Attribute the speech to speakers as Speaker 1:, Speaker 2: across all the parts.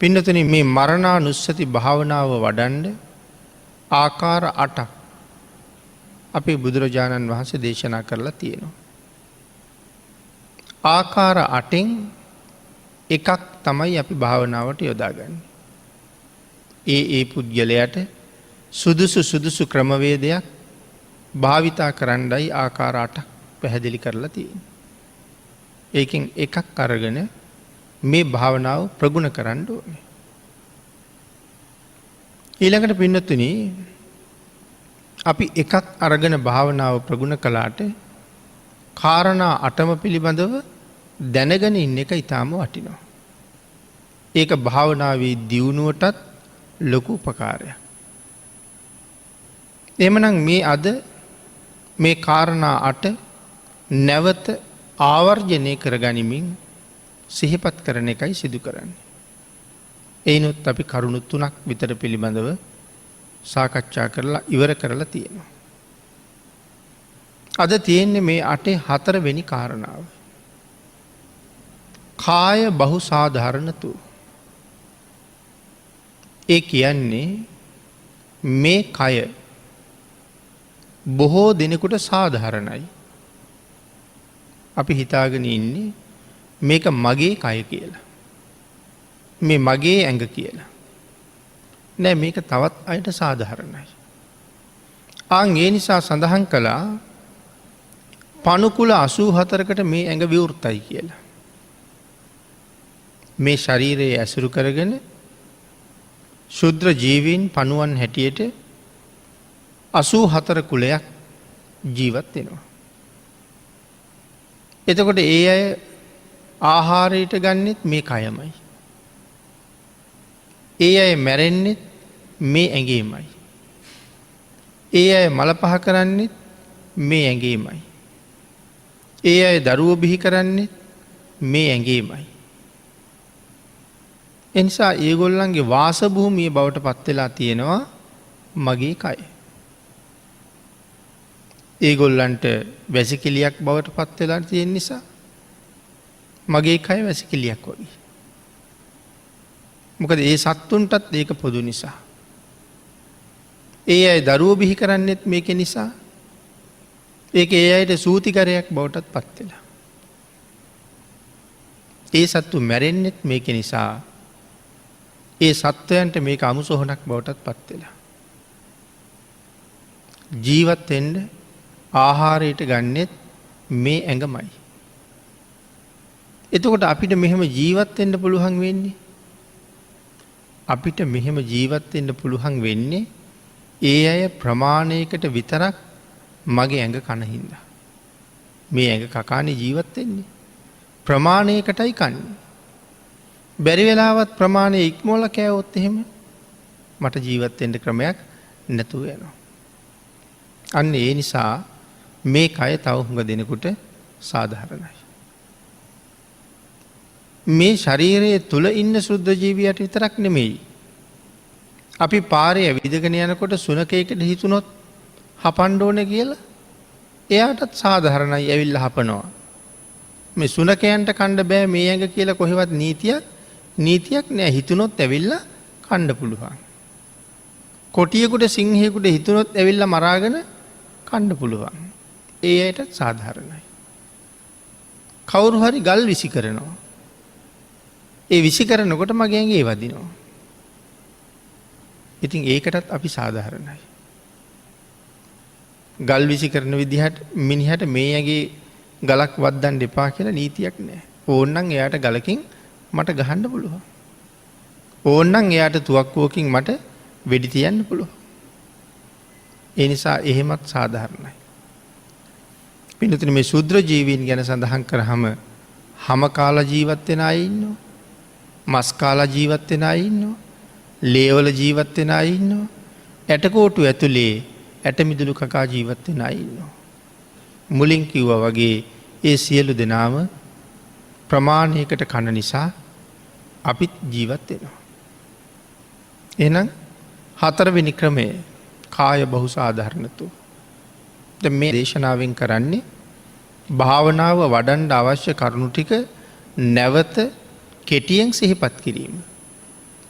Speaker 1: පින්නතුනි මේ මරණානුස්සති භාවනාව වඩන්ඩ ආකාර 8ක් අපේ බුදුරජාණන් වහන්සේ දේශනා කරලා තියෙනවා. ආකාර 8න් එකක් තමයි අපි භාවනාවට යොදාගන්නේ. ඒ පුද්ගලයාට සුදුසු ක්‍රමවේදයක් භාවිතා කරන්නයි ආකාර 8ක් පැහැදිලි කරලා තියෙන්නේ. ඒකෙන් එකක් අරගෙන මේ භාවනාව ප්‍රගුණ කරන්න ඕනේ. ඊළඟට පින්නතුනි අපි එකක් අරගෙන භාවනාව ප්‍රගුණ කළාට කාරණා 8ම පිළිබඳව දැනගෙන ඉන්න එක ඊටාම වටිනවා. ඒක භාවනාවේ දියුණුවටත් ලොකු උපකාරයක්. එහෙමනම් මේ අද මේ කාරණා 8 නැවත ආවර්ජනය කරගනිමින් සිහිපත් කරන එකයි සිදු කරන්නේ. එයිනොත් අපි කරුණු 3ක් විතර පිළිබඳව සාකච්ඡා කරලා ඉවර කරලා තියෙනවා. අද තියෙන්නේ මේ 8 4වෙනි කාරණාව. කාය බහු සාධාරණතු. ඒ කියන්නේ මේ කය බොහෝ දෙනෙකුට සාධාරණයි. අපි හිතාගෙන ඉන්නේ මේක මගේ කය කියලා. මේ මගේ ඇඟ කියලා. නෑ මේක තවත් අයට සාධාරණයි. ඒ නිසා සඳහන් කළා පණුකුල 84කට මේ ඇඟ විවෘතයි කියලා. මේ ශරීරයේ ඇසුරු කරගෙන ශුද්‍ර ජීවීන් පණුවන් හැටියට 84 කුලයක් ජීවත් වෙනවා. එතකොට ඒ අය ආහාරයට ගන්නෙත් මේ කයමයි. ඒ අය මැරෙන්නෙත් මේ ඇඟේමයි. ඒ අය මල පහ කරන්නෙත් මේ ඇඟේමයි. ඒ අය දරුවෝ බිහි කරන්නෙත් මේ ඇඟේමයි. එනිසා ඒගොල්ලන්ගේ වාස භූමිය බවට පත් වෙලා තියෙනවා මගේ කය. ඒගොල්ලන්ට වැසිකිළියක් බවට පත් වෙලා තියෙන නිසා මගේ කය වැසිකිළියක් වගේ. මොකද ඒ සත්තුන්ටත් ඒක පොදු නිසා. ඒ අය දරුවෝ බිහි කරන්නෙත් මේක නිසා. ඒක ඒ අයට සූතිකරයක් බවටත් පත් වෙලා. ඒ සත්තු මැරෙන්නෙත් මේක නිසා. ඒ සත්වයන්ට මේක අමුසොහනක් බවටත් පත් වෙලා. ජීවත් වෙන්න ආහාරයට ගන්නෙත් මේ ඇඟමයි. එතකොට අපිට මෙහෙම ජීවත් වෙන්න පුළුවන් වෙන්නේ. අපිට මෙහෙම ජීවත් වෙන්න පුළුවන් වෙන්නේ ඒ අය ප්‍රමාණයකට විතරක් මගේ ඇඟ කන හින්දා. මේ ඇඟ කකානේ ජීවත් වෙන්නේ. ප්‍රමාණයකටයි කන්නේ. බැරි වෙලාවත් ප්‍රමාණය ඉක්මවලා කෑවොත් එහෙම මට ජීවත් වෙන්න ක්‍රමයක් නැතුව යනවා. අන්න ඒ නිසා මේ කය තව හුඟ දෙනෙකුට සාධාරණයි. මේ ශරීරයේ තුල ඉන්න සුද්ධ ජීවියට විතරක් නෙමෙයි. අපි පාරේ ඇවිදගෙන යනකොට සුනකයකට හිතුනොත් හපන්න ඕනේ කියලා එයාටත් සාධාරණයි ඇවිල්ලා හපනවා. මේ සුනකයන්ට කන්න බෑ මේ ඇඟ කියලා කොහෙවත් නීතියක් නෑ. හිතුනොත් ඇවිල්ලා කන්න පුළුවන්. කොටියෙකුට සිංහයෙකුට හිතුනොත් ඇවිල්ලා මරාගෙන කන්න පුළුවන්. ඒ අයටත් සාධාරණයි. කවුරු හරි ගල් විසි කරනවා. ඒ විසි කරනකොට මගේ ඇඟේ වදිනවා. ඉතින් ඒකටත් අපි සාධාරණයි. ගල් විසි කරන විදිහට මිනිහට මේ ඇඟේ ගලක් වද්දන්න එපා කියලා නීතියක් නෑ. ඕන්නම් එයාට ගලකින් මට ගහන්න පුළුවන්. ඕන්නම් එයාට තුවක්කුවකින් මට වෙඩි තියන්න පුළුවන්. ඒ නිසා එහෙමත් සාධාරණයි. පින්නතුනි මේ ශුද්‍ර ජීවීන් ගැන සඳහන් කරාම හැම කාලා ජීවත් වෙන අය ඉන්නවා. මස් කාලා ජීවත් වෙන අය ඉන්නවා. ලේවල ජීවත් වෙන අය ඉන්නවා. ඇටකොටු ඇතුලේ ඇටමිදුළු කකා ජීවත් වෙන අය ඉන්නවා. මුලින් කිව්වා වගේ ඒ සියලු දෙනාම ප්‍රමාණයකට කන නිසා අපිත් ජීවත් වෙනවා. එහෙනම් 4වෙනි ක්‍රමය කාය බහු සාධාරණතු. දැන් මේ දේශනාවෙන් කරන්නේ භාවනාව වඩන්න අවශ්‍ය කරුණු ටික නැවත කෙටියෙන් සිහිපත් කිරීම.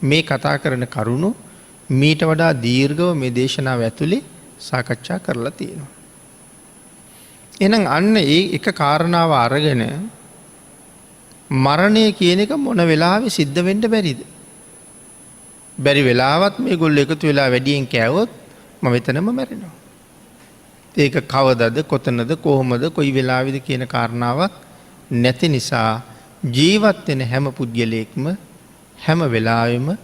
Speaker 1: මේ කතා කරන කරුණු මීට වඩා දීර්ඝව මේ දේශනාව ඇතුලේ සාකච්ඡා කරලා තියෙනවා. එහෙනම් අන්න ඒ එක කාරණාව අරගෙන මරණය කියන එක මොන වෙලාවෙ සිද්ධ වෙන්න බැරිද? බැරි වෙලාවත් මේගොල්ලෝ එකතු වෙලා වැඩියෙන් කෑවොත් මම එතනම මැරෙනවා. ඒක කවදද කොතනද කොහොමද කොයි වෙලාවෙද කියන කාරණාවක් නැති නිසා ජීවත් වෙන හැම පුද්ගලයෙක්ම හැම වෙලාවෙම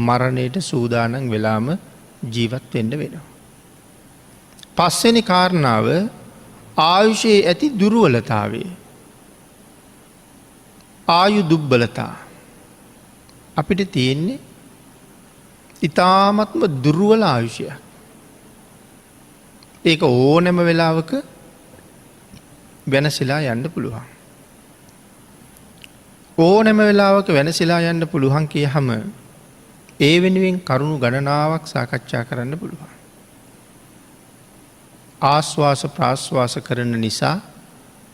Speaker 1: මරණයට සූදානම් වෙලාම ජීවත් වෙන්න වෙනවා. පස්වෙනි කාරණාව ආයුෂයේ ඇති දුර්වලතාවය. ආයු දුබ්බලතා. අපිට තියෙන්නේ ඊ타ත්ම දුර්වල ආයුෂයක්. ඒක ඕනෑම වෙලාවක වෙනසලා යන්න පුළුවන්. ඕනෑම වෙලාවක වෙනසලා යන්න පුළුවන් කියහම ඒ වෙනුවෙන් කරුණු ගණනාවක් සාකච්ඡා කරන්න පුළුවන්. ආස්වාස ප්‍රාස්වාස කරන නිසා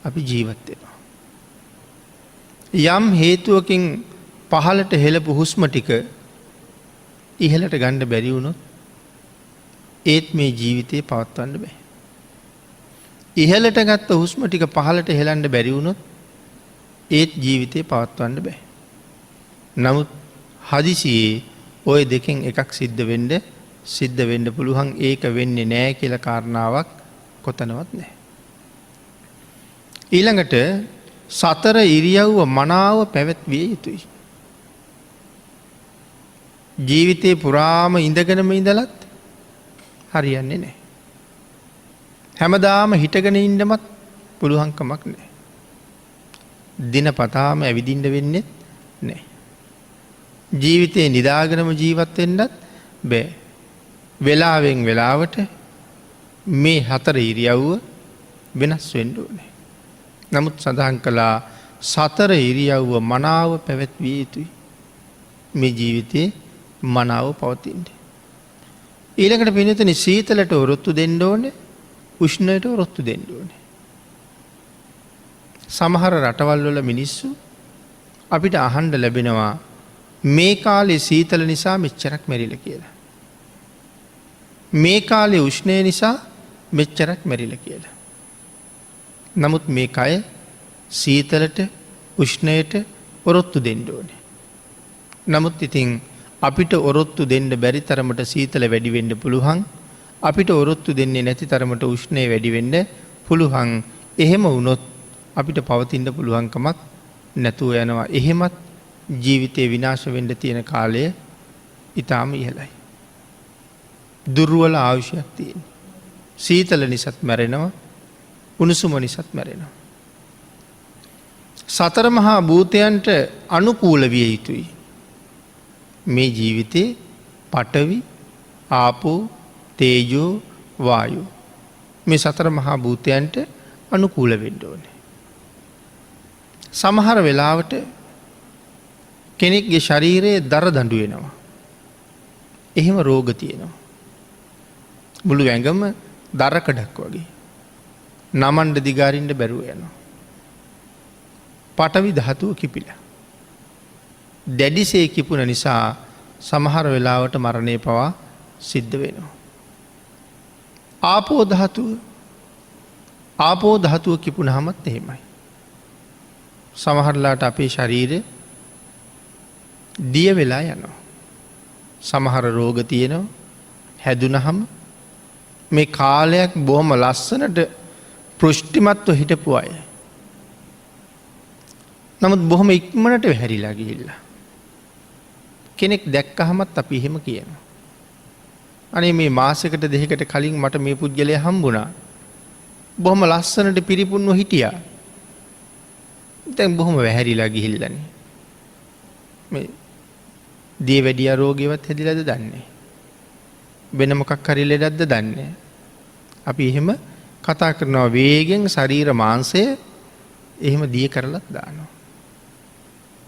Speaker 1: අපි ජීවත් වෙනවා. යම් හේතුවකින් පහළට හෙළපු හුස්ම ටික ඉහළට ගන්න බැරි වුණොත් ඒත් මේ ජීවිතේ පවත්වන්න බෑ. ඉහළට ගත්ත හුස්ම ටික පහළට හෙලන්න බැරි වුණොත් ඒත් ජීවිතේ පවත්වන්න බෑ. නමුත් හදිසියේ ওই දෙකෙන් එකක් සිද්ධ වෙන්න පුළුවන්. ඒක වෙන්නේ නෑ කියලා කාරණාවක් කොතනවත් නෑ. ඊළඟට සතර ඉරියව්ව මනාව පැවැත්විය යුතුයි. ජීවිතේ පුරාම ඉඳගෙනම ඉඳලත් හරියන්නේ නෑ. හැමදාම හිටගෙන ඉන්නමත් පුළුවන්කමක් නෑ. දිනපතාම ඇවිදින්න වෙන්නේ නෑ. ජීවිතේ නිදාගෙනම ජීවත් වෙන්නත් බෑ. වෙලාවෙන් වෙලාවට මේ හතර ඉරියව්ව වෙනස් වෙන්න ඕනේ. නමුත් සඳහන් කළා සතර ඉරියව්ව මනාව පැවැත්විය යුතුයි. මේ ජීවිතේ මනාව පවතින්න. ඊළඟට පින්නතුනි සීතලට ඔරොත්තු දෙන්න ඕනේ, උෂ්ණයට ඔරොත්තු දෙන්න ඕනේ. සමහර රටවල් වල මිනිස්සු අපිට අහන්න ලැබෙනවා මේ කාලේ සීතල නිසා මෙච්චරක් මැරිලා කියලා. මේ කාලේ උෂ්ණය නිසා මෙච්චරක් මැරිලා කියලා. නමුත් මේ කය සීතලට උෂ්ණයට ඔරොත්තු දෙන්න ඕනේ. නමුත් ඉතින් අපිට ඔරොත්තු දෙන්න බැරි තරමට සීතල වැඩි වෙන්න පුළුවන්. අපිට ඔරොත්තු දෙන්නේ නැති තරමට උෂ්ණය වැඩි වෙන්න පුළුවන්. එහෙම වුණොත් අපිට පවතින්න පුළුවන්කමක් නැතුව යනවා. එහෙමත් ජීවිතේ විනාශ වෙන්න තියෙන කාලය ඊටාම ඉහළයි. දුර්වල ආයුෂයක් තියෙන. සීතල නිසාත් මැරෙනවා, උණුසුම නිසාත් මැරෙනවා. සතර මහා භූතයන්ට අනුකූල විය යුතුයි. මේ ජීවිතේ පඨවි, ආපෝ, තේජෝ, වායෝ මේ සතර මහා භූතයන්ට අනුකූල වෙන්න ඕනේ. සමහර වෙලාවට කෙනෙක්ගේ ශරීරයේ දර දඬු වෙනවා. එහෙම රෝග තියෙනවා. මුළු ඇඟම දරකඩක් වගේ. නමන්න දිගාරින්න බැරුව යනවා. පඨවි ධාතුව කිපිලා. දැඩිසේ කිපුණ නිසා සමහර වෙලාවට මරණය පවා සිද්ධ වෙනවා. ආපෝ ධාතුව කිපුණාමත් එහෙමයි. සමහරලාට අපේ ශරීරය දිය වෙලා යනවා. සමහර රෝග තියෙනවා. හැදුනහම මේ කාලයක් බොහොම ලස්සනට පෘෂ්ටිමත්ව හිටපු අය. නමුත් බොහොම ඉක්මනට වැහැරිලා ගිහිල්ලා. කෙනෙක් දැක්කහමත් අපි එහෙම කියනවා. අනේ මේ මාසයකට දෙකකට කලින් මට මේ පුද්ගලයා හම්බුණා. බොහොම ලස්සනට පිරිපුන්ව හිටියා. දැන් බොහොම වැහැරිලා ගිහිල්ලානේ. මේ දියවැඩියා රෝගයවත් හැදිලාද දන්නේ. වෙන මොකක් හරි ලෙඩක්ද දන්නේ. අපි එහෙම කතා කරනවා වේගෙන් ශරීර මාංශය එහෙම දිය කරලත් දානවා.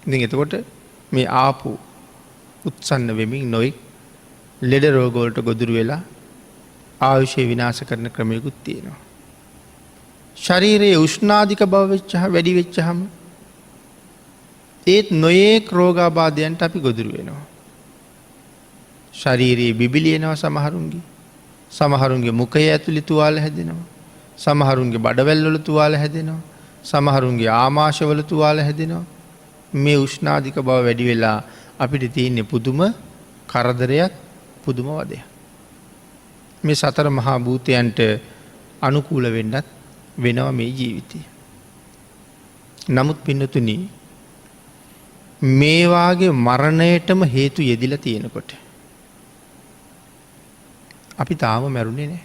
Speaker 1: ඉතින් එතකොට මේ ආපු උත්සන්න වෙමින් නොයි ලෙඩ රෝග වලට ගොදුරු වෙලා ආයුෂය විනාශ කරන ක්‍රමයකුත් තියෙනවා. ශරීරයේ උෂ්ණාධික බව වැඩි වෙච්චහම ඒත් නොයේක් රෝගාබාධයන්ට අපි ගොදුරු වෙනවා. ශරීරයේ බිබිලියනවා සමහරුන්ගේ. සමහරුන්ගේ මුඛය ඇතුළේ තුවාල හැදෙනවා. සමහරුන්ගේ බඩවැල්වල තුවාල හැදෙනවා. සමහරුන්ගේ ආමාශවල තුවාල හැදෙනවා. මේ උෂ්ණාධික බව වැඩි වෙලා අපිට තියෙන්නේ පුදුම කරදරයක්, පුදුම වදයක්. මේ සතර මහා භූතයන්ට අනුකූල වෙන්නත් වෙනවා මේ ජීවිතය. නමුත් පින්නතුනි, මේ වාගේ මරණයටම හේතු යෙදිලා තියෙනකොට අපි තාම මැරුණේ නැහැ.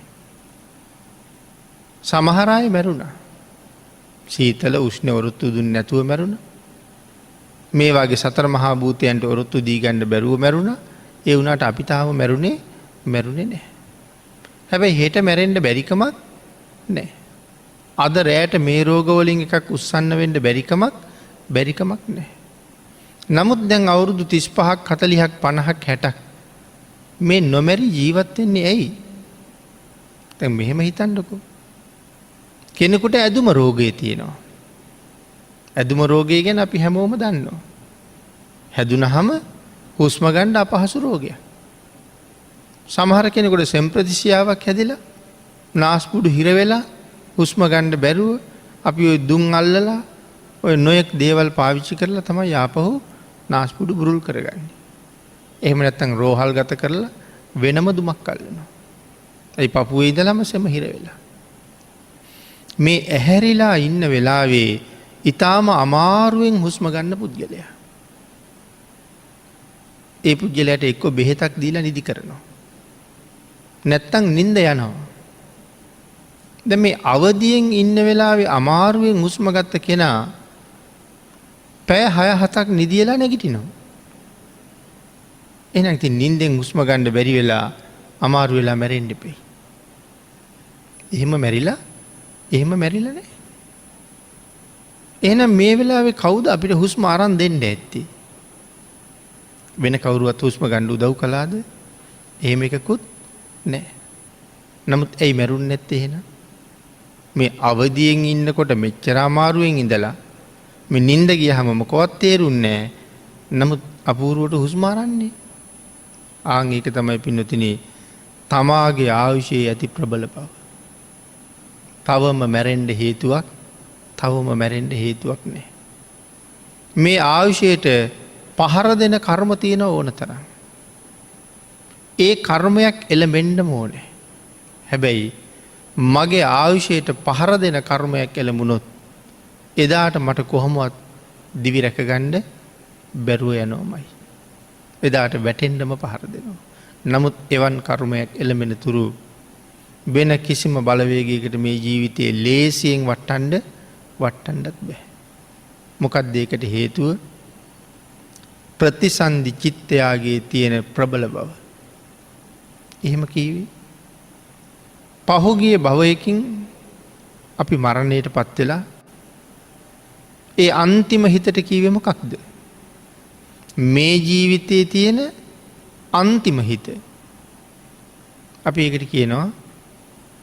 Speaker 1: සමහර අය මැරුණා. සීතල උෂ්ණ ඔරොත්තු දුන්නේ නැතුව මැරුණා. මේ වාගේ සතර මහා භූතයන්ට ඔරොත්තු දී ගන්න බැරුව මැරුණා. ඒ වුණාට අපි තාම මැරුණේ නැහැ. හැබැයි හෙට මැරෙන්න බැරිකමක් නැහැ. අද රැයට මේ රෝගවලින් එකක් උස්සන්න වෙන්න බැරිකමක් නැහැ. නමුත් දැන් අවුරුදු 35ක් 40ක් 50ක් 60ක් මේ නොමැරි ජීවත් වෙන්නේ ඇයි? දැන් මෙහෙම හිතන්නකෝ. කෙනෙකුට ඇදුම රෝගය තියෙනවා. ඇදුම රෝගය ගැන අපි හැමෝම දන්නවා. හැදුනහම හුස්ම ගන්න අපහසු රෝගයක්. සමහර කෙනෙකුට සෙම්ප්‍රතිසියාවක් හැදිලා නාස්පුඩු හිර වෙලා හුස්ම ගන්න බැරුව අපි ওই දුම් අල්ලලා ඔය නොයෙක් දේවල් පාවිච්චි කරලා තමයි ආපහු නාස්පුඩු බුරුල් කරගන්නේ. එහෙම නැත්නම් රෝහල් ගත කරලා වෙනම දුමක් අල්ලනවා. ඒ පපුවේ ඉඳලම සෙම හිර වෙලා. මේ ඇහැරිලා ඉන්න වෙලාවේ ඊටාම අමාරුවෙන් හුස්ම ගන්න පුද්ගලයා. ඒ පුද්ගලයාට එක්ක බෙහෙතක් දීලා නිදි කරනවා. නැත්තම් නිින්ද යනවා. දැන් මේ අවදියෙන් ඉන්න වෙලාවේ අමාරුවෙන් හුස්ම ගත්ත කෙනා පැය 6-7ක් නිදියලා නැගිටිනවා. එහෙනම් ඉතින් නිින්දෙන් හුස්ම ගන්න බැරි වෙලා අමාරු වෙලා මැරෙන්න ඉපේ. එහෙම මැරිලා නැහැ. එහෙනම් මේ වෙලාවේ කවුද අපිට හුස්ම අරන් දෙන්න ඇත්තේ? වෙන කවුරුවත් හුස්ම ගන්න උදව් කළාද? එහෙම එකකුත් නැහැ. නමුත් ඇයි මැරුන්නේ නැත්තේ එහෙනම්? මේ අවදියෙන් ඉන්නකොට මෙච්චර අමාරුවෙන් ඉඳලා මේ නිින්ද ගියහම මොකවත් තේරුන්නේ නැහැ. නමුත් අපූර්වට හුස්ම අරන්නේ. ආන් ඒක තමයි පින්නතුනි තමාගේ ආයුෂයේ ඇති ප්‍රබල බව. තවම මැරෙන්න හේතුවක් නැහැ. මේ ආයුෂයට පහර දෙන කර්ම තියෙන ඕන තරම්. ඒ කර්මයක් එළඹෙන්න ඕනේ. හැබැයි මගේ ආයුෂයට පහර දෙන කර්මයක් එළඹුණොත් එදාට මට කොහොමවත් දිවි රැකගන්න බැරුව යනවාමයි. එදාට වැටෙන්නම පහර දෙනවා. නමුත් එවන් කර්මයක් එළඹෙන තුරු වෙන කිසිම බලවේගයකට මේ ජීවිතයේ ලේසියෙන් වටන්නත් බෑ. මොකක්ද ඒකට හේතුව? ප්‍රතිසන්දි චිත්තයාගේ තියෙන ප්‍රබල බව. එහෙම කීවේ පහුගිය භවයකින් අපි මරණයට පත් වෙලා ඒ අන්තිම හිතට කීවේ මොකක්ද? මේ ජීවිතයේ තියෙන අන්තිම හිත. අපි ඒකට කියනවා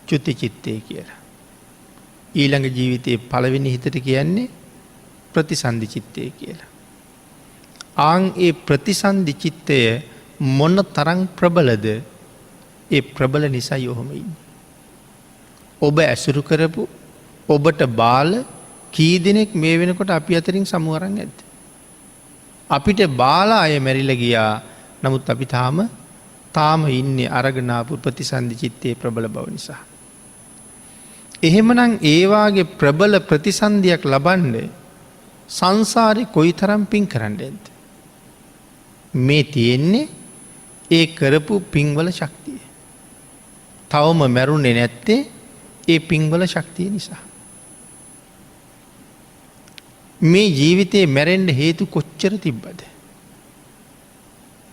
Speaker 1: චුති චිත්තය කියලා. ඊළඟ ජීවිතයේ පළවෙනි හිතට කියන්නේ ප්‍රතිසන්දි චිත්තය කියලා. ආන් ඒ ප්‍රතිසන්දි චිත්තය මොන තරම් ප්‍රබලද? ඒ ප්‍රබල නිසා යොහම ඉන්නේ. ඔබ ඇසුරු කරපු ඔබට බාල කී දෙනෙක් මේ වෙනකොට අපි අතරින් සමු අරන් ඇද්ද? අපිට බාල අය මැරිලා ගියා. නමුත් අපි තාම ඉන්නේ අරගෙන ආපු ප්‍රතිසන්දි චිත්තයේ ප්‍රබල බව නිසා. එහෙමනම් ඒ වාගේ ප්‍රබල ප්‍රතිසන්දියක් ලබන්නේ සංසාරේ කොයිතරම් පින් කරන්නේද? මේ තියෙන්නේ ඒ කරපු පින්වල ශක්තිය. තවම මැරුණේ නැත්තේ ඒ පින්වල ශක්තිය නිසා. මේ ජීවිතේ මැරෙන්න හේතු කොච්චර තිබ්බද?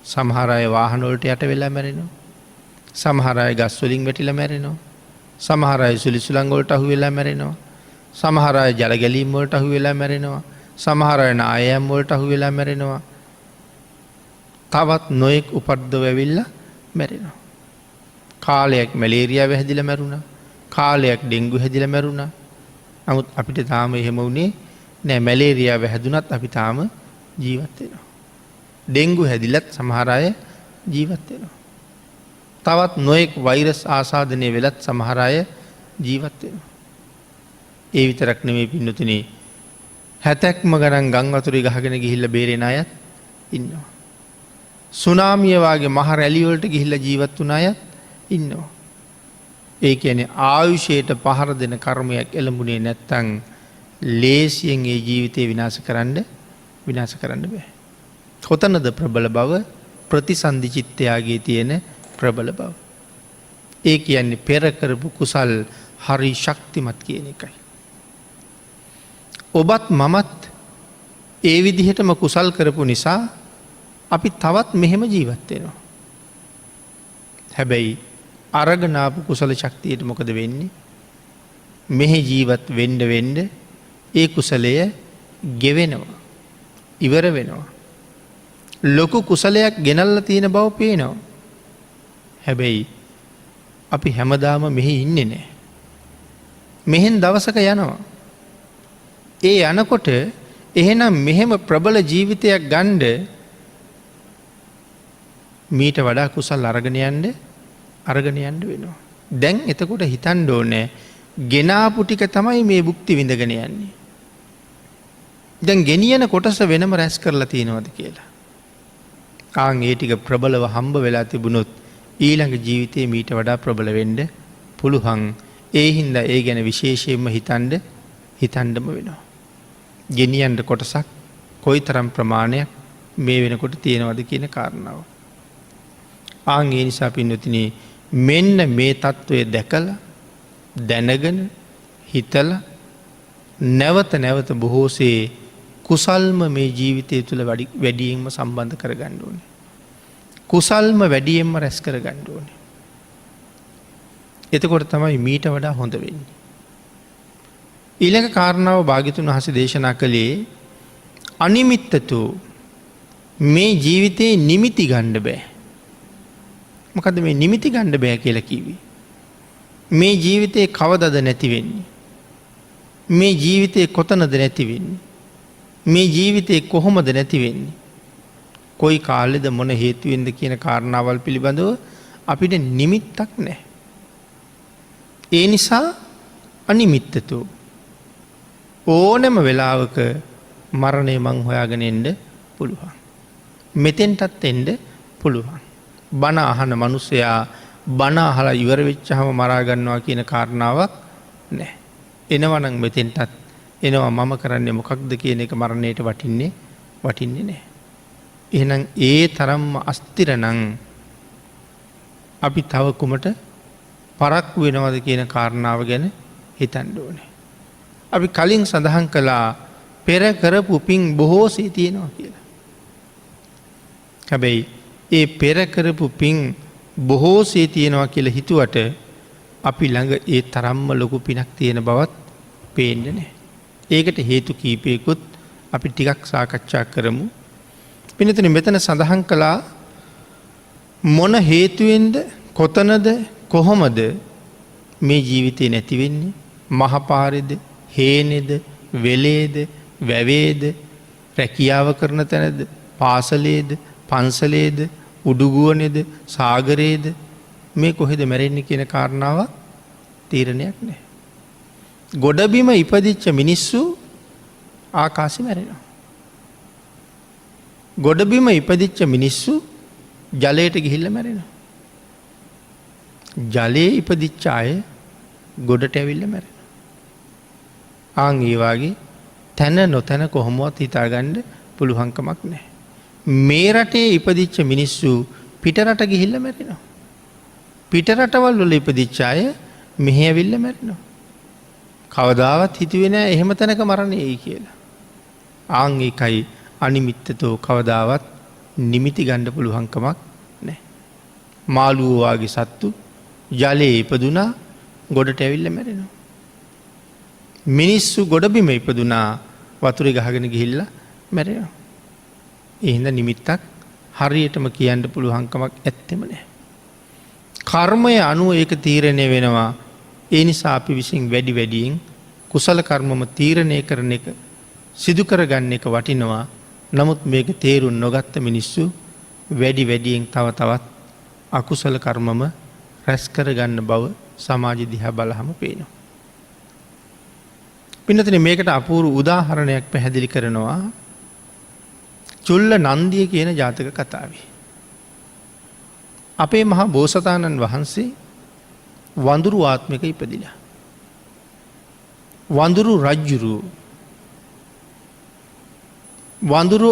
Speaker 1: සමහර අය වාහන වලට යට වෙලා මැරෙනවා. සමහර අය ගස් වලින් වැටිලා මැරෙනවා. සමහර අය සුලිසුලංග වලට අහු වෙලා මැරෙනවා. සමහර අය ජල ගැලීම් වලට අහු වෙලා මැරෙනවා. සමහර අය නායයන් වලට අහු වෙලා මැරෙනවා. තවත් නොයෙක් උපද්දව ඇවිල්ලා මැරෙනවා. කාලයක් මැලේරියාව හැදිලා මැරුණා. කාලයක් ඩෙන්ගු හැදිලා මැරුණා. නමුත් අපිට තාම එහෙම වුණේ නෑ. මැලේරියාව හැදුනත් අපි තාම ජීවත් වෙනවා. ඩෙන්ගු හැදිලත් සමහර අය ජීවත් වෙනවා. තවත් නොයෙක් වෛරස් ආසාධනය වෙලත් සමහර අය ජීවත් වෙනවා. ඒ විතරක් නෙමෙයි පින්නතුනේ හැතැක්ම ගණන් ගම් වතුරේ ගහගෙන ගිහිල්ලා බේරෙන අයත් ඉන්නවා. සුනාමිය වාගේ මහ රැලි වලට ගිහිල්ලා ජීවත් වුණ අයත් ඉන්නවා. ඒ කියන්නේ ආයුෂයට පහර දෙන කර්මයක් එළඹුණේ නැත්තම් ලේසියෙන් ඒ ජීවිතේ විනාශ කරන්න බෑ. කොතනද ප්‍රබල බව? ප්‍රතිසන්දි චිත්තයාගේ තියෙන ප්‍රබල බව. ඒ කියන්නේ පෙර කරපු කුසල් හරි ශක්තිමත් කියන එකයි. ඔබත් මමත් ඒ විදිහටම කුසල් කරපු නිසා අපි තවත් මෙහෙම ජීවත් වෙනවා. හැබැයි අරගෙන ආපු කුසල ශක්තියට මොකද වෙන්නේ? මෙහි ජීවත් වෙන්න ඒ කුසලය ගෙවෙනවා. ඉවර වෙනවා. ලොකු කුසලයක් ගෙනල්ලා තියෙන බව පේනවා. හැබැයි අපි හැමදාම මෙහි ඉන්නේ නැහැ. මෙහෙන් දවසක යනවා. ඒ යනකොට එහෙනම් මෙහෙම ප්‍රබල ජීවිතයක් ගන්න මීට වඩා කුසල් අරගෙන යන්න වෙනවා. දැන් එතකොට හිතන්න ඕනේ ගෙනාපු ටික තමයි මේ භුක්ති විඳගෙන යන්නේ. දැන් ගෙනියන කොටස වෙනම රැස් කරලා තියෙනවද කියලා. ආන් ඒ ටික ප්‍රබලව හම්බ වෙලා තිබුණොත් ඊළඟ ජීවිතේ මීට වඩා ප්‍රබල වෙන්න පුළුවන්. ඒ හින්දා ඒ ගැන විශේෂයෙන්ම හිතන්නම වෙනවා. ගෙනියන්න කොටසක් කොයිතරම් ප්‍රමාණයක් මේ වෙනකොට තියෙනවද කියන කාරණාව. ආන් ඒ නිසා පින්වතුනි මෙන්න මේ தত্ত্বය දැකලා දැනගෙන හිතලා නැවත බොහෝසේ කුසල්ම මේ ජීවිතය තුළ වැඩියෙන්ම සම්බන්ධ කරගන්න ඕනේ. කුසල්ම වැඩියෙන්ම රැස් කරගන්න ඕනේ. එතකොට තමයි මීට වඩා හොඳ වෙන්නේ. ඊළඟ කාරණාව භාග්‍යතුන් වහන්සේ දේශනා කළේ අනිමිත්තතෝ මේ ජීවිතේ නිමිති ගන්න බෑ. මොකද මේ නිමිති ගන්න බෑ කියලා කිව්වේ? මේ ජීවිතේ කවදද නැති වෙන්නේ? මේ ජීවිතේ කොතනද නැති වෙන්නේ? මේ ජීවිතේ කොහොමද නැති වෙන්නේ? කොයි කාලෙද මොන හේතුවෙන්ද කියන කාරණාවල් පිළිබඳව අපිට නිමිත්තක් නැහැ. ඒ නිසා අනිමිත්තතෝ ඕනෑම වෙලාවක මරණය මං හොයාගෙන එන්න පුළුවන්. මෙතෙන්ටත් එන්න පුළුවන්. බණ අහන මිනිසයා බණ අහලා ඉවර වෙච්චාම මරා ගන්නවා කියන කාරණාවක් නැහැ. එනවනම් මෙතෙන්ටත් එනවා මම කරන්නේ මොකක්ද කියන එක මරණයට වටින්නේ නැහැ. එහෙනම් ඒ තරම්ම අස්තිර නම් අපි තව කුමට පරක් වෙනවද කියන කාරණාව ගැන හිතන්න ඕනේ. අපි කලින් සඳහන් කළා පෙර කරපු පින් බොහෝසේ තියෙනවා කියලා. හැබැයි ඒ පෙර කරපු පින් බොහෝසේ තියෙනවා කියලා හිතුවට අපි ළඟ ඒ තරම්ම ලොකු පිනක් තියෙන බවත් පේන්නේ නැහැ. ඒකට හේතු කීපයකුත් අපි ටිකක් සාකච්ඡා කරමු. පින්නතුනි මෙතන සඳහන් කළා මොන හේතුවෙන්ද කොතනද කොහොමද මේ ජීවිතේ නැති වෙන්නේ? මහපාරේද, හේනේද, වෙලේද, වැවේද, රැකියාව කරන තැනද, පාසලේද, පන්සලේද, උඩුගුවනේද, සාගරේද මේ කොහෙද මැරෙන්නේ කියන කාරණාව තීරණයක් නැහැ. ගොඩබිම ඉපදිච්ච මිනිස්සු ආකාශේ මැරෙනවා. ගොඩබිම ඉපදිච්ච මිනිස්සු ජලයට ගිහිල්ලා මැරෙනවා. ජලයේ ඉපදිච්ච අය ගොඩට ඇවිල්ලා මැරෙනවා. ආන් ඒ වගේ තන නොතන කොහොමවත් හිතාගන්න පුළුවන්කමක් නැහැ. මේ රටේ ඉපදිච්ච මිනිස්සු පිටරට ගිහිල්ලා මැරෙනවා. පිටරටවල් වල ඉපදිච්ච අය මෙහෙ ඇවිල්ලා මැරෙනවා. කවදාවත් හිතුවේ නෑ එහෙම තැනක මරණයයි කියලා. ආන් ඒකයි අනිමිත්තතෝ කවදාවත් නිමිති ගන්න පුළුවන්කමක් නැහැ. මාළුවෝ වාගේ සත්තු ජලයේ ඉපදුනා ගොඩට ඇවිල්ලා මැරෙනවා. මිනිස්සු ගොඩබිම ඉපදුනා වතුරේ ගහගෙන ගිහිල්ලා මැරෙනවා. ඒ හින්දා නිමිත්තක් හරියටම කියන්න පුළුවන්කමක් ඇත්තෙම නැහැ. කර්මය අනුව ඒක තීරණය වෙනවා. ඒ නිසා අපි විසින් වැඩියෙන් කුසල කර්මම තීරණය කරන එක සිදු කරගන්න එක වටිනවා. නමුත් මේක තේරුම් නොගත්ත මිනිස්සු වැඩියෙන් තව තවත් අකුසල කර්මම රැස් කරගන්න බව සමාජ දිහා බලහම පේනවා. පින්නතන මේකට අපූරු උදාහරණයක් පැහැදිලි කරනවා චුල්ල නන්දිය කියන ජාතක කතාවේ. අපේ මහා බෝසතාණන් වහන්සේ වඳුරු ආත්මික ඉපදිලා. වඳුරු රජ්ජුරු වඳුරු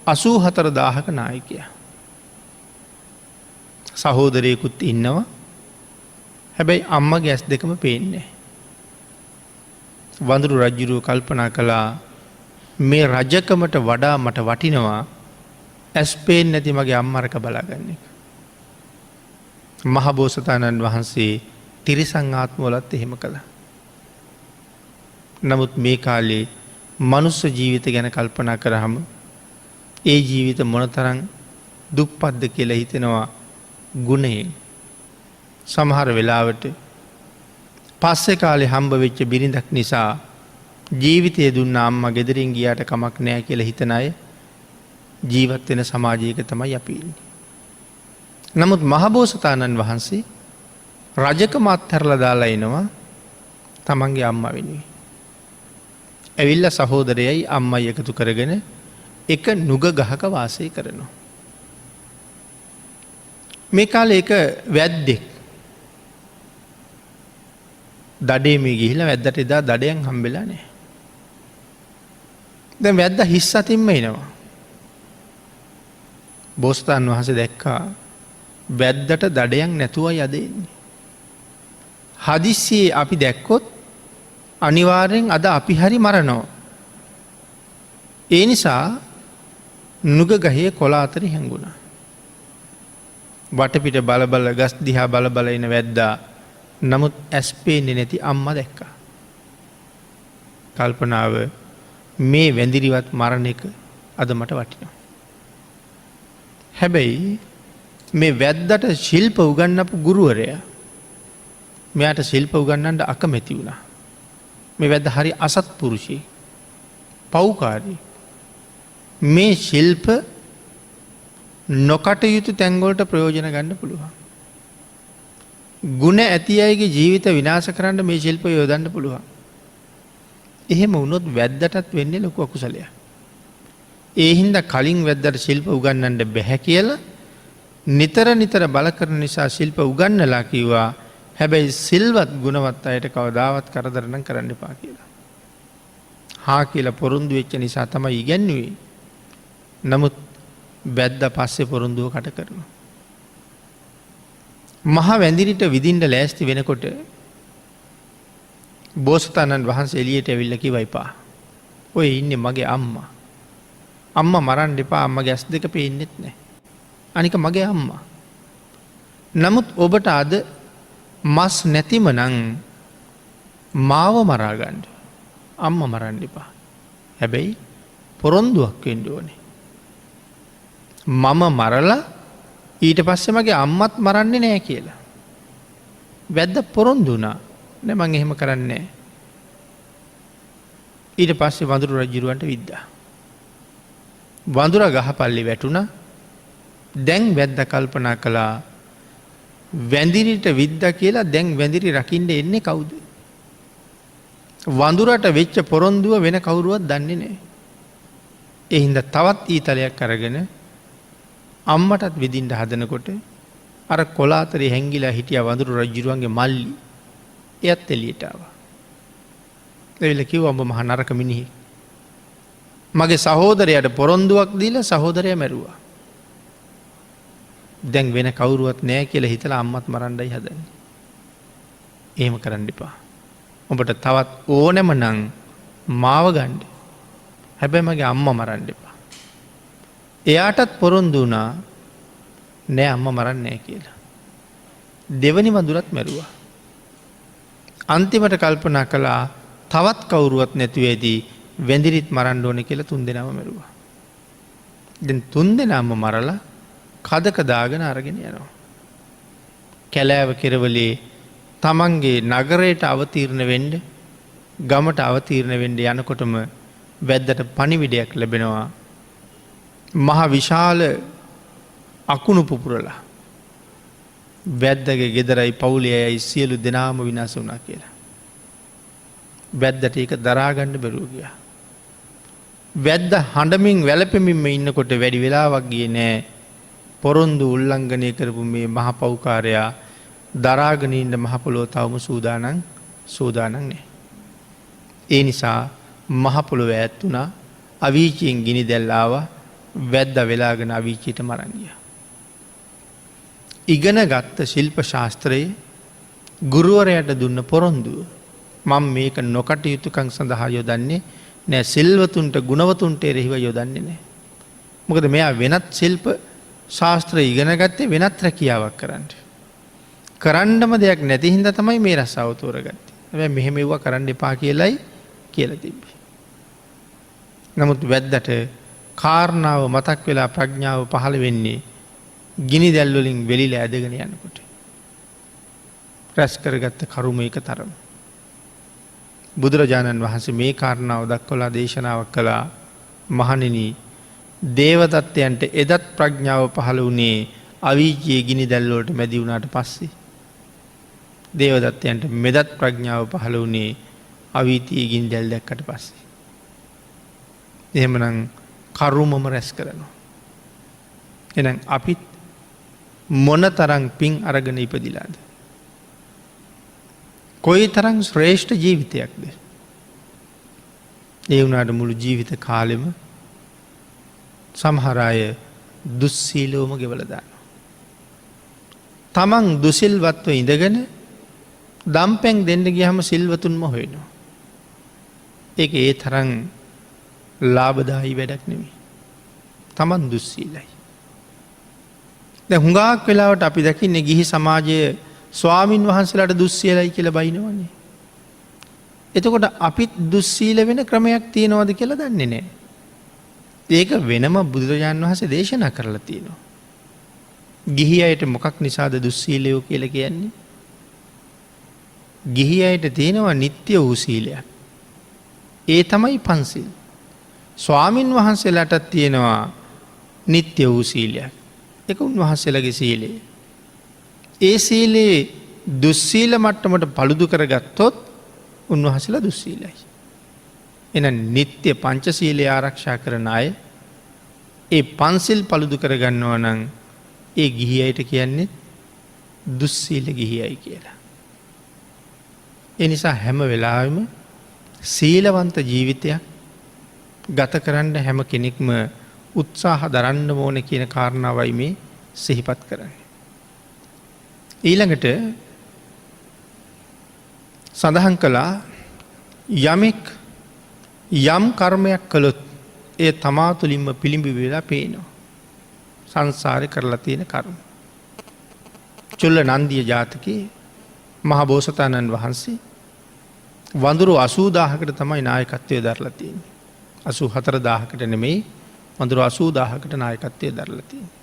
Speaker 1: 84,000ක නායකයා. සහෝදරයෙකුත් ඉන්නවා. හැබැයි අම්මගේ ඇස් දෙකම පේන්නේ. වඳුරු රජ්ජුරුව කල්පනා කළා මේ රජකමට වඩා මට වටිනවා ඇස් පේන්නේ නැති මගේ අම්මරක බලාගන්න එක. මහබෝසතාණන් වහන්සේ තිරිසන් ආත්මවලත් එහෙම කළා. නමුත් මේ කාලේ මනුස්ස ජීවිත ගැන කල්පනා කරාම ඒ ජීවිත මොනතරම් දුප්පත්ද කියලා හිතෙනවා ගුණයෙන්. සමහර වෙලාවට පස්සේ කාලේ හම්බ වෙච්ච බිරිඳක් නිසා ජීවිතය දුන්න අම්මා ගෙදරින් ගියාට කමක් නැහැ කියලා හිතන අය ජීවත් වෙන සමාජයක තමයි අපි ඉන්නේ. නමුත් මහබෝසතාණන් වහන්සේ රජකම අත්හැරලා දාලා එනවා තමන්ගේ අම්මා වෙනුවෙන්. ඇවිල්ලා සහෝදරයයි අම්මයි එකතු කරගෙන එක නුග ගහක වාසය කරනවා. මේ කාලේ එක වැද්දෙක් දඩේ මේ ගිහිල්ලා වැද්දට එදා දඩයන් හම්බෙලා නැහැ. දැන් වැද්දා හිස් අතින්ම එනවා. බෝසතාණන් වහන්සේ දැක්කා වැද්දට දඩයන් නැතුවයි අද එන්නේ. හදිස්සියේ අපි දැක්කොත් අනිවාර්යෙන් අද අපි හරි මරනවා. ඒ නිසා නුග ගහේ කොළ අතරේ හැංගුණා. වටපිට බලබල ගස් දිහා බලබල එන වැද්දා නමුත් ඇස් පේන්නේ නැති අම්මා දැක්කා. කල්පනාව මේ වැඳිරිවත් මරණ එක අද මට වටිනවා. හැබැයි මේ වැද්දට ශිල්ප උගන්වපු ගුරුවරයා මෙයාට ශිල්ප උගන්වන්න අකමැති වුණා. මේ වැද්ද හරි අසත්පුරුෂයෙක්. පව්කාරී. මේ ශිල්ප නොකටයුතු තැන්වලට ප්‍රයෝජන ගන්න පුළුවන්. ගුණ ඇති අයගේ ජීවිත විනාශ කරන්න මේ ශිල්ප යොදන්න පුළුවන්. එහෙම වුණොත් වැද්දටත් වෙන්නේ ලොකු අකුසලයක්. ඒ හින්දා කලින් වැද්දට ශිල්ප උගන්වන්න බැහැ කියලා නිතර නිතර බල කරන නිසා ශිල්ප උගන්වලා කිව්වා. හැබැයි සිල්වත් ගුණවත් අයට කවදාවත් කරදර නම් කරන්න එපා කියලා. හා කියලා පොරොන්දු වෙච්ච නිසා තමයි ඉගැන්වුවේ. නමුත් වැද්දා පස්සේ පොරොන්දුව කට කරනවා. මහ වැඳිරිට විදින්න ලෑස්ති වෙනකොට බෝසතාණන් වහන්සේ එළියට ඇවිල්ලා කිව්වා එපා. ඔය ඉන්නේ මගේ අම්මා. අම්මා මරන්න එපා. අම්මගේ ඇස් දෙක පේන්නෙත් නැහැ. අනික මගේ අම්මා. නමුත් ඔබට අද මස් නැතිම නම් මාව මරා ගන්න. අම්මා මරන්න එපා. හැබැයි පොරොන්දුවක් වෙන්න ඕනේ. මම මරලා ඊට පස්සේ මගේ අම්මත් මරන්නේ නැහැ කියලා. වැද්ද පොරොන්දු වුණා. නෑ මං එහෙම කරන්නේ නැහැ. ඊට පස්සේ වඳුරු රජුරවන්ට විද්දා. වඳුරා ගහපල්ලේ වැටුණා. දැන් වැද්ද කල්පනා කළා වැඳිරිට විද්දා කියලා දැන් වැඳිරි රකින්න එන්නේ කවුද? වඳුරට වෙච්ච පොරොන්දුව වෙන කවුරුවත් දන්නේ නැහැ. ඒ හින්දා තවත් ඊතලයක් අරගෙන අම්මටත් විදින්න හදනකොට අර කොළ අතරේ හැංගිලා හිටිය වඳුරු රජුරුවන්ගේ මල්ලි එයත් එළියට ආවා. එවිල කිව්වා උඹ මහා නරක මිනිහෙක්. මගේ සහෝදරයාට පොරොන්දුවක් දීලා සහෝදරයා මැරුවා. දැන් වෙන කවුරුවත් නැහැ කියලා හිතලා අම්මත් මරන්නයි හදන්නේ. එහෙම කරන්න එපා. උඹට තවත් ඕනෑම නම් මාව ගන්න. හැබැයි මගේ අම්මා මරන්න එපා. එයාටත් පොරොන්දු වුණා නෑ අම්මා මරන්නේ නැහැ කියලා. දෙවනි වඳුරත් මැරුවා. අන්තිමට කල්පනා කළා තවත් කවුරුවත් නැතුව ඇදී වැඳිරිත් මරන්න ඕනේ කියලා තුන් දෙනාම මැරුවා. දැන් තුන් දෙනාම මරලා කදක දාගෙන අරගෙන යනවා. කැලෑව කෙරවලේ තමන්ගේ නගරයට අවතීර්ණ වෙන්න ගමට අවතීර්ණ වෙන්න යනකොටම වැද්දට පණිවිඩයක් ලැබෙනවා. මහ විශාල අකුණු පුපුරලා වැද්දගේ ගෙදරයි පවුලයයි සියලු දෙනාම විනාශ වුණා කියලා. වැද්දට ඒක දරාගන්න බැරුව ගියා. වැද්ද හඬමින් වැළපෙමින්ම ඉන්නකොට වැඩි වෙලාවක් ගියේ නෑ. පොරොන්දු උල්ලංඝනය කරපු මේ මහ පව්කාරයා දරාගෙන ඉන්න මහ පොළොව තවම සූදානම් නෑ. ඒ නිසා මහ පොළොව ඈත් වුණා. අවීචයෙන් ගිනි දැල් ආවා. වැද්ද වෙලාගෙන අවීචයට මරන් ගියා. ඉගෙන ගත්ත ශිල්ප ශාස්ත්‍රයේ ගුරුවරයාට දුන්න පොරොන්දුව මම මේක නොකටයුතුකම් සඳහා යොදන්නේ නෑ. සිල්වතුන්ට ගුණවතුන්ට එරෙහිව යොදන්නේ නෑ. මොකද මෙයා වෙනත් ශිල්ප ශාස්ත්‍රය ඉගෙන ගත්තේ වෙනත් රැකියාවක් කරන්නම දෙයක් නැති හින්දා තමයි මේ රස්සාව තෝරගත්තේ. හැබැයි මෙහෙම ඒවා කරන්න එපා කියලයි කියලා තිබ්බේ. නමුත් වැද්දට කාරණාව මතක් වෙලා ප්‍රඥාව පහළ වෙන්නේ ගිනි දැල් වලින් වෙලිලා ඇදගෙන යනකොට. රැස් කරගත්ත කරුම එක තරම. බුදුරජාණන් වහන්සේ මේ කාරණාව දක්වලා දේශනාවක් කළා. මහණෙනි, දේවදත්තයන්ට එදත් ප්‍රඥාව පහළ වුණේ අවීචයේ ගිනි දැල් වලට මැදි වුණාට පස්සේ. දේවදත්තයන්ට මෙදත් ප්‍රඥාව පහළ වුණේ අවීචයේ ගිනි දැල් දැක්කට පස්සේ. එහෙමනම් කරුමම රැස් කරනවා. එහෙනම් අපිත් මොනතරම් පින් අරගෙන ඉපදිලාද? කොයිතරම් ශ්‍රේෂ්ඨ ජීවිතයක්ද? ඒ වුණාට මුළු ජීවිත කාලෙම සමහර අය දුස්සීලවම ගෙවලා දානවා. තමන් දුසිල්වත්ව ඉඳගෙන දම්පැන් දෙන්න ගියාම සිල්වතුන්ම හොයනවා. ඒක ඒ තරම් ලාභදායී වැඩක් නෙමෙයි. තමන් දුස්සීලයි. දැන් හුඟක් වෙලාවට අපි දකින්නේ ගිහි සමාජයේ ස්වාමින් වහන්සේලාට දුස්සීලයි කියලා බයිනවනේ. එතකොට අපිත් දුස්සීල වෙන ක්‍රමයක් තියෙනවද කියලා දන්නේ නැහැ. ඒක වෙනම බුදුරජාණන් වහන්සේ දේශනා කරලා තියෙනවා. ගිහි අයට මොකක් නිසාද දුස්සීලයෝ කියලා කියන්නේ? ගිහි අයට තියෙනවා නිත්‍ය වූ සීලයක්. ඒ තමයි පන්සිල්. ස්වාමින් වහන්සේලාටත් තියෙනවා නිත්‍ය වූ සීලයක්. ඒක උන්වහන්සේලාගේ සීලය. ඒ සීලේ දුස්සීල මට්ටමට paludu කරගත්තොත් උන්වහන්සේලා දුස්සීලයි. එහෙනම් නිත්‍ය පංචශීලය ආරක්ෂා කරන අය ඒ පන්සිල් paludu කරගන්නවා නම් ඒ ගිහියයිට කියන්නේ දුස්සීල ගිහියයි කියලා. ඒ නිසා හැම වෙලාවෙම සීලවන්ත ජීවිතයක් ගත කරන්න හැම කෙනෙක්ම උත්සාහ දරන්න ඕන කියන කාරණාවයි මේ සිහිපත් කරන්නේ. ඊළඟට සඳහන් කළා යමෙක් යම් කර්මයක් කළොත් ඒ තමා තුළින්ම පිළිඹු වෙලා පේනවා. සංසාරේ කරලා තියෙන කර්ම. චුල්ල නන්දිය ජාතකයේ මහ බෝසතාණන් වහන්සේ වඳුරු 80000කට තමයි නායකත්වය දරලා තියෙන්නේ. 84000කට නෙමෙයි වඳුරු 80000කට නායකත්වය දරලා තියෙන්නේ.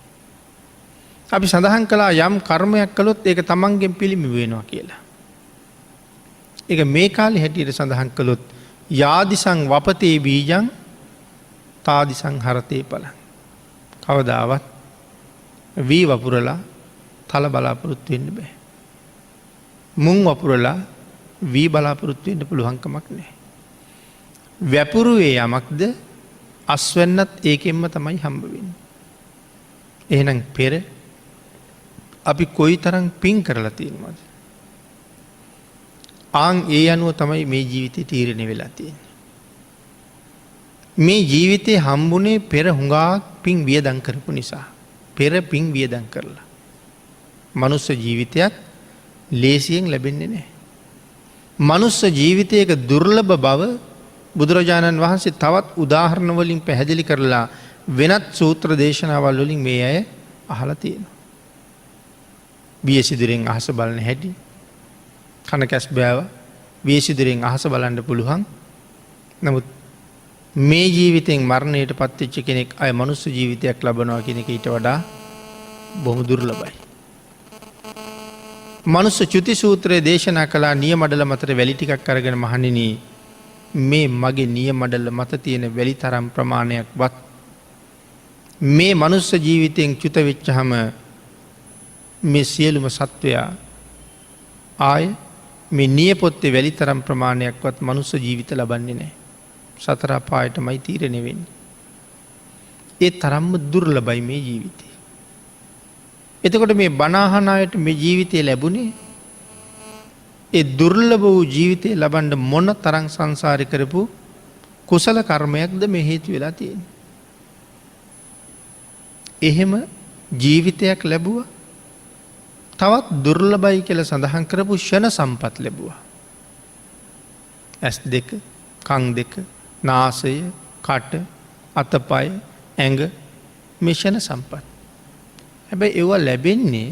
Speaker 1: අපි සඳහන් කළා යම් කර්මයක් කළොත් ඒක තමන්ගෙන් පිළිඹු වෙනවා කියලා. ඒක මේ කාලේ හැටියට සඳහන් කළොත් යාදිසං වපතේ බීජං තාදිසං හරතේ පලං. කවදාවත් වී වපුරලා තල බලාපොරොත්තු වෙන්න බෑ. මුං වපුරලා වී බලාපොරොත්තු වෙන්න පුළුවන් කමක් නැහැ. වැපුරුවේ යමක්ද අස්වැන්නත් ඒකෙන්ම තමයි හම්බ වෙන්නේ. එහෙනම් පෙර අපි කොයිතරම් පින් කරලා තියෙනවද? ආන් ඒ අනුව තමයි මේ ජීවිතේ තීරණය වෙලා තියෙන්නේ. මේ ජීවිතේ හම්බුනේ පෙර හුඟක් පින් වියදම් කරපු නිසා. පෙර පින් වියදම් කරලා. මනුස්ස ජීවිතයක් ලේසියෙන් ලැබෙන්නේ නැහැ. මනුස්ස ජීවිතයක දුර්ලභ බව බුදුරජාණන් වහන්සේ තවත් උදාහරණ වලින් පැහැදිලි කරලා වෙනත් සූත්‍ර දේශනාවල් වලින් මේ අය අහලා තියෙනවා. වියසිදුරෙන් අහස බලන හැටි, කන කැස් බෑව වියසිදුරෙන් අහස බලන්න පුළුවන්. නමුත් මේ ජීවිතෙන් මරණයට පත්වෙච්ච කෙනෙක් අය මනුස්ස ජීවිතයක් ලබනවා කියන එක ඊට වඩා බොහොම දුර්ලභයි. මනුස්ස චුති සූත්‍රයේ දේශනා කළා නියමඩල මතට වැලි ටිකක් අරගෙන මහණෙනි මේ මගේ නියමඩල මත තියෙන වැලි තරම් ප්‍රමාණයක්වත් මේ මනුස්ස ජීවිතයෙන් චුත වෙච්චහම මේ සියලුම සත්වයා ආය මේ නියපොත්තේ වැලි තරම් ප්‍රමාණයක්වත් මනුස්ස ජීවිත ලබන්නේ නෑ. සතර අපායටමයි තීරණය වෙන්නේ. ඒ තරම්ම දුර්ලභයි මේ ජීවිතේ. එතකොට මේ බණ අහන අයට මේ ජීවිතේ ලැබුණේ ඒ දුර්ලභ වූ ජීවිතේ ලබන්න මොන තරම් සංසාරේ කරපු කුසල කර්මයක්ද මේ හේතු වෙලා තියෙන්නේ. එහෙම ජීවිතයක් ලැබුවා. තවත් දුර්ලභයි කියලා සඳහන් කරපු ෂණ සම්පත් ලැබුවා. ඇස් දෙක, කන් දෙක, නාසය, කට, අතපය, ඇඟ මේ ෂණ සම්පත්. හැබැයි ඒවා ලැබෙන්නේ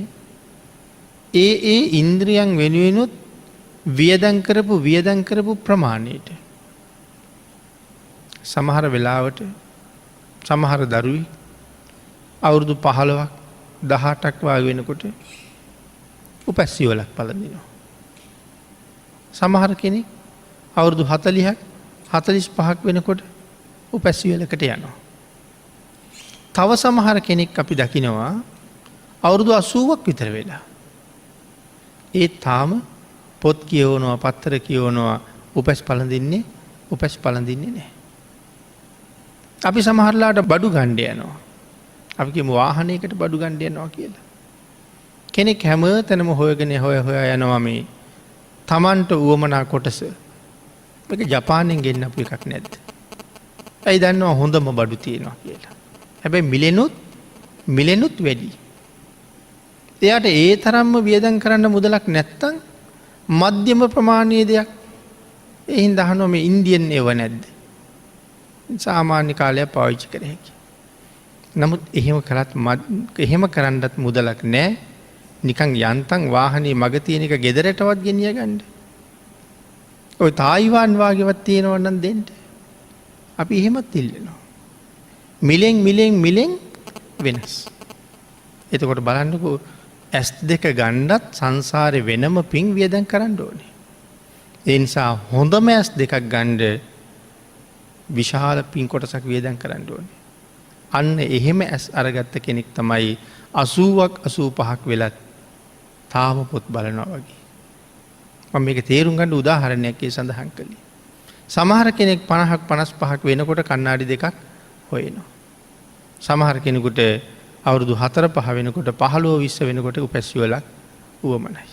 Speaker 1: ඒ ඉන්ද්‍රියන් වෙනුවෙනුත් වියදම් කරපු ප්‍රමාණයට. සමහර වෙලාවට සමහර දරුවෙක් අවුරුදු 15ක් 18ක් වගේ වෙනකොට උපැස්සිවලක් පළඳිනවා. සමහර කෙනෙක් අවුරුදු 40ක් 45ක් වෙනකොට උපැස්සිවලකට යනවා. තව සමහර කෙනෙක් අපි දකිනවා අවුරුදු 80ක් විතර වෙලා. ඒ තාම පොත් කියවනවා, පත්තර කියවනවා, උපැස් පළඳින්නේ නැහැ. අපි සමහරලාට බඩු ගන්න යනවා. අපි කියමු වාහනයකට බඩු ගන්න යනවා කියලා. කෙනෙක් හැම තැනම හොයගෙන හොයා යනවා මේ Tamanට උවමනා කොටස. මේක ජපානයෙන් ගෙන්නපු එකක් නැද්ද? ඇයි දන්නවා හොඳම බඩු තියෙනවා කියලා. හැබැයි මිලෙනුත් වැඩි. එයාට ඒ තරම්ම වියදම් කරන්න මුදලක් නැත්තම් මධ්‍යම ප්‍රමාණයේ දෙයක් ඒ හින්දා අහනවා මේ ඉන්දියන් ඒව නැද්ද? සාමාන්‍ය කාලයක් පාවිච්චි කර හැකි. නමුත් එහෙම කරන්නත් මුදලක් නැහැ. නිකන් යන්තම් වාහනේ මග තියෙන එක ගෙදරටවත් ගෙනිය ගන්න. ඔය තායිවාන් වාගේවත් තියෙනව නම් දෙන්න. අපි එහෙමත් ඉල්ලනවා. මිලෙන් වෙනස්. එතකොට බලන්නකෝ ඇස් දෙක ගන්නත් සංසාරේ වෙනම පින් වියදම් කරන්න ඕනේ. ඒ නිසා හොඳම ඇස් දෙකක් ගන්න විශාල පින් කොටසක් වියදම් කරන්න ඕනේ. අන්න එහෙම ඇස් අරගත්ත කෙනෙක් තමයි 80ක් 85ක් වෙලත් තාම පොත් බලනවා වගේ. මම මේක තේරුම් ගන්න උදාහරණයක් සඳහන් කළේ. සමහර කෙනෙක් 50ක් 55ක් වෙනකොට කණ්ණාඩි දෙකක් හොයනවා. සමහර කෙනෙකුට අවුරුදු 4-5 වෙනකොට 15-20 වෙනකොට උපැස්සිවලක් උවමනයි.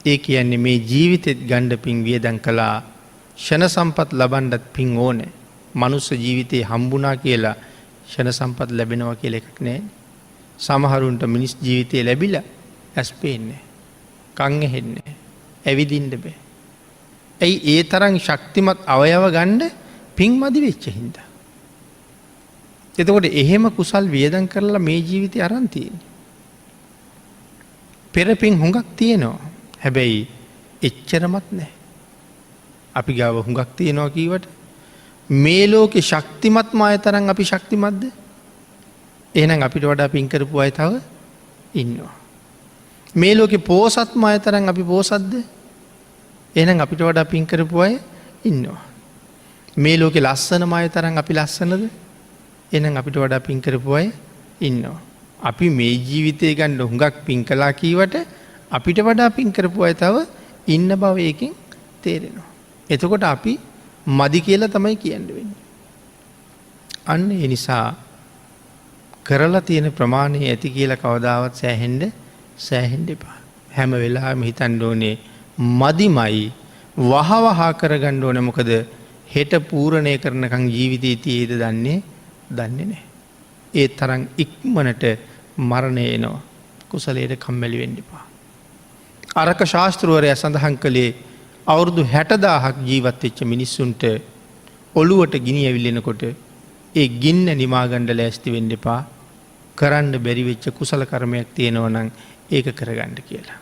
Speaker 1: ඒ කියන්නේ මේ ජීවිතෙත් ගන්න පින් වියදම් කළා. ෂණ සම්පත් ලබන්නත් පින් ඕනේ. මනුස්ස ජීවිතේ හම්බුණා කියලා ෂණ සම්පත් ලැබෙනවා කියලා එකක් නැහැ. සමහරුන්ට මිනිස් ජීවිතේ ලැබිලා ඇස් පේන්නේ, කන් ඇහෙන්නේ, ඇවිදින්න බෑ. ඒ තරම් ශක්තිමත් අවයව ගන්න පින් මදි වෙච්ච හින්දා. එතකොට එහෙම කුසල් වියදම් කරලා මේ ජීවිතේ අරන් තියෙන්නේ. පෙර පින් හුඟක් තියෙනවා. හැබැයි එච්චරමත් නැහැ. අපි ගාව හුඟක් තියෙනවා කීවට මේ ලෝකේ ශක්තිමත්ම අය තරම් අපි ශක්තිමත්ද? එහෙනම් අපිට වඩා පින් කරපු අය තව ඉන්නවා. මේ ලෝකේ පෝසත්ම අය තරම් අපි පෝසත්ද? එහෙනම් අපිට වඩා පින් කරපු අය ඉන්නවා. මේ ලෝකේ ලස්සනම අය තරම් අපි ලස්සනද? එහෙනම් අපිට වඩා පින් කරපු අය ඉන්නවා. අපි මේ ජීවිතේ ගන්න හුඟක් පින් කළා කීවට අපිට වඩා පින් කරපු අය තව ඉන්න බව ඒකෙන් තේරෙනවා. එතකොට අපි මදි කියලා තමයි කියන්න වෙන්නේ. අන්න ඒ නිසා කරලා තියෙන ප්‍රමාණය ඇති කියලා කවදාවත් සෑහෙන්න එපා. හැම වෙලාවෙම හිතන්න ඕනේ මදිමයි වහවහ කරගන්න ඕනේ. මොකද හෙට පූර්ණේ කරනකම් ජීවිතේ තියේද දන්නේ නැහැ. ඒ තරම් ඉක්මනට මරණය එනවා. කුසලයට කම්මැලි වෙන්න එපා. අරක ශාස්ත්‍රවරයා සඳහන් කළේ අවුරුදු 60,000ක් ජීවත් වෙච්ච මිනිස්සුන්ට ඔළුවට ගිනි ඇවිලෙනකොට ඒ ගින්න නිමා ගන්න ලෑස්ති වෙන්න එපා. කරන්න බැරි වෙච්ච කුසල කර්මයක් තියෙනවා නම් ඒක කරගන්න කියලා.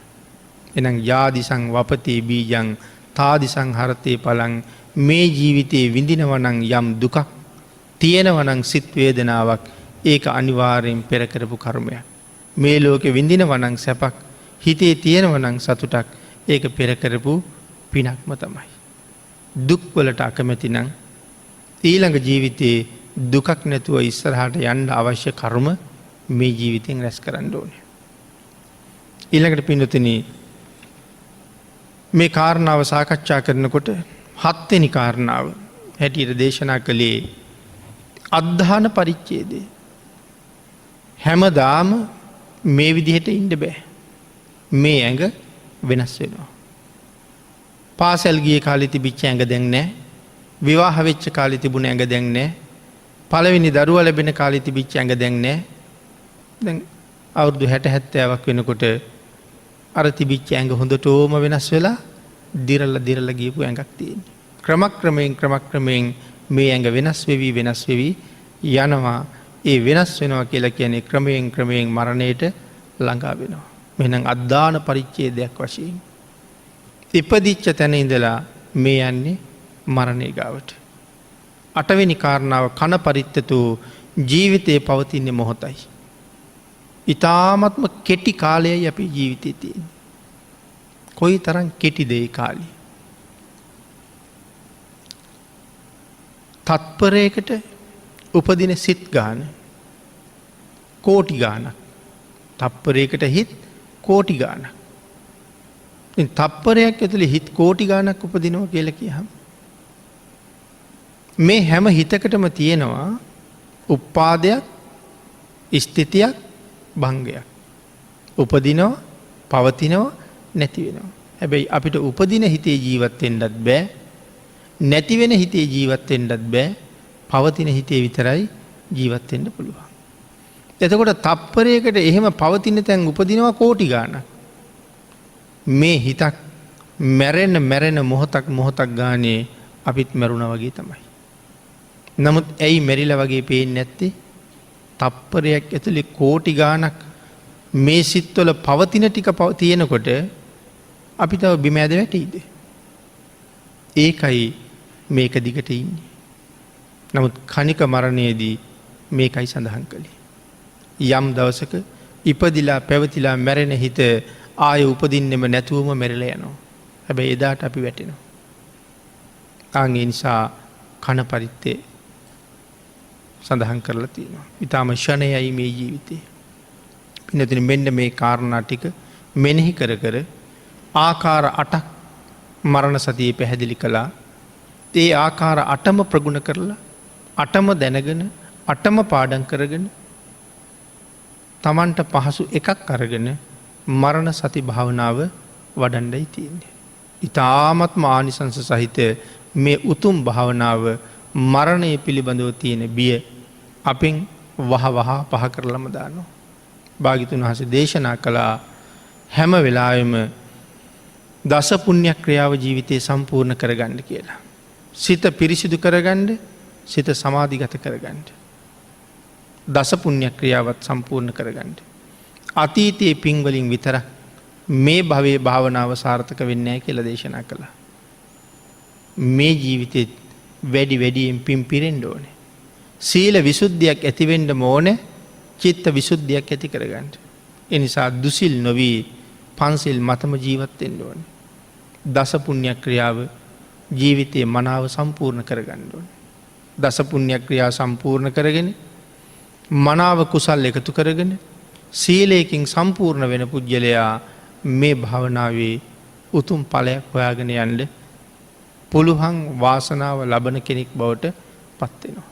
Speaker 1: එහෙනම් යාදිසං වපතේ බීජං තාදිසං හරතේ පලං මේ ජීවිතේ විඳිනවා නම් යම් දුකක් තියෙනවා නම් සිත් වේදනාවක් ඒක අනිවාර්යෙන් පෙර කරපු කර්මයක්. මේ ලෝකේ විඳිනවා නම් සැපක් හිතේ තියෙනවා නම් සතුටක් ඒක පෙර කරපු පිනක්ම තමයි. දුක් වලට අකමැති නම් ඊළඟ ජීවිතේ දුකක් නැතුව ඉස්සරහට යන්න අවශ්‍ය කර්ම මේ ජීවිතෙන් රැස් කරන්න ඕනේ. ඊළඟට පින්නතුනි මේ කාරණාව සාකච්ඡා කරනකොට 7 වෙනි කාරණාව හැටියට දේශනා කළේ අද්ධාන පරිච්ඡේදය. හැමදාම මේ විදිහට ඉන්න බෑ. මේ ඇඟ වෙනස් වෙනවා. පාසල් ගිය කාලේ තිබිච්ච ඇඟ දැන් නැහැ. විවාහ වෙච්ච කාලේ තිබුණ ඇඟ දැන් නැහැ. පළවෙනි දරුවා ලැබෙන කාලේ තිබිච්ච ඇඟ දැන් නැහැ. දැන් අවුරුදු 60 70ක් වෙනකොට අර තිබිච්ච ඇඟ හොඳටම වෙනස් වෙලා දිරලා ගියපු ඇඟක් තියෙනවා. ක්‍රමක්‍රමයෙන් මේ ඇඟ වෙනස් වෙවි යනවා. ඒ වෙනස් වෙනවා කියලා කියන්නේ ක්‍රමයෙන් මරණයට ළඟා වෙනවා. එහෙනම් අද්දාන පරිච්ඡේදයක් වශයෙන් ඉපදිච්ච තැන ඉඳලා මේ යන්නේ මරණය ගාවට. 8 වෙනි කාරණාව කන පරිත්තතු ජීවිතේ පවතින්නේ මොහොතයි. ඊ타ත්ම කෙටි කාලයයි අපේ ජීවිතේ තියෙන්නේ. කොයි තරම් කෙටිද ඒ කාලය? තත්පරයකට උපදින සිත් ගාන කෝටි ගානක්. තත්පරයකට හිත් කෝටි ගානක්. ඉතින් තත්පරයක් ඇතුලේ හිත් කෝටි ගානක් උපදිනවා කියලා කියහම මේ හැම හිතකටම තියෙනවා උපාදයක්, ස්ථිතියක්, භංගයක්. උපදිනවා, පවතිනවා, නැති වෙනවා. හැබැයි අපිට උපදින හිතේ ජීවත් වෙන්නත් බෑ. නැති වෙන හිතේ ජීවත් වෙන්නත් බෑ. පවතින හිතේ විතරයි ජීවත් වෙන්න පුළුවන්. එතකොට තප්පරයකට එහෙම පවතින තැන් උපදිනවා කෝටි ගාණක්. මේ හිතක් මැරෙන මොහොතක් ගානේ අපිත් මැරුණා වගේ තමයි. නමුත් ඇයි මැරිලා වගේ පේන්නේ නැත්තේ? තප්පරයක් ඇතුලේ කෝටි ගාණක් මේ සිත්වල පවතින ටික තියෙනකොට අපි තව බිම ඇද වැටීද? ඒකයි මේක දිගට ඉන්නේ. නමුත් කණික මරණයේදී මේකයි සඳහන් කළේ. යම් දවසක ඉපදිලා පැවතිලා මැරෙන හිත ආය උපදින්නෙම නැතුවම මැරිලා යනවා. හැබැයි එදාට අපි වැටෙනවා. ඒ නිසා කන පරිත්තේ සඳහන් කරලා තියෙනවා. ඊටාම ෂණයයි මේ ජීවිතේ. පින්නතුනි මෙන්න මේ කාරණා ටික මෙනෙහි කර ආකාර 8ක් මරණ සතියේ පැහැදිලි කළා. ඒ ආකාර 8ම ප්‍රගුණ කරලා 8ම දැනගෙන 8ම පාඩම් කරගෙන තමන්ට පහසු එකක් අරගෙන මරණ සති භාවනාව වඩන්නයි තියෙන්නේ. ඊ타ත්ම ආනිසංස සහිත මේ උතුම් භාවනාව මරණය පිළිබඳව තියෙන බිය අපෙන් වහ පහ කරලම දානවා. භාග්‍යතුන් වහන්සේ දේශනා කළා හැම වෙලාවෙම දස පුණ්‍ය ක්‍රියාව ජීවිතේ සම්පූර්ණ කරගන්න කියලා. සිත පිරිසිදු කරගන්න, සිත සමාධිගත කරගන්න. දස පුණ්‍ය ක්‍රියාවත් සම්පූර්ණ කරගන්න. අතීතයේ පින් වලින් විතරක් මේ භවයේ භාවනාව සාර්ථක වෙන්නේ නැහැ කියලා දේශනා කළා. මේ ජීවිතේ වැඩියෙන් පින් පිරෙන්න ඕනේ. සීල විසුද්ධියක් ඇති වෙන්න ඕනේ. චිත්ත විසුද්ධියක් ඇති කරගන්න. ඒ නිසා දුසිල් නොවි පන්සිල් මතම ජීවත් වෙන්න ඕනේ. දස පුණ්‍ය ක්‍රියාව ජීවිතයේ මනාව සම්පූර්ණ කරගන්න ඕනේ. දස පුණ්‍ය ක්‍රියා සම්පූර්ණ කරගෙන මනාව කුසල් එකතු කරගෙන සීලයෙන් සම්පූර්ණ වෙන පුජ්‍යලයා මේ භාවනාවේ උතුම් ඵලයක් හොයාගෙන යන්න පුළුවන් වාසනාව ලබන කෙනෙක් බවට පත් වෙනවා.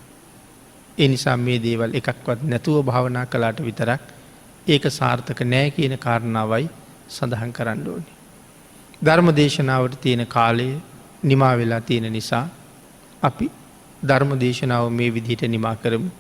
Speaker 1: ඒ නිසා මේ දේවල් එකක්වත් නැතුව භාවනා කළාට විතරක් ඒක සාර්ථක නෑ කියන කාරණාවයි සඳහන් කරන්න ඕනේ. ධර්ම දේශනාවට තියෙන කාලය නිමා වෙලා තියෙන නිසා අපි ධර්ම දේශනාව මේ විදිහට නිමා කරමු.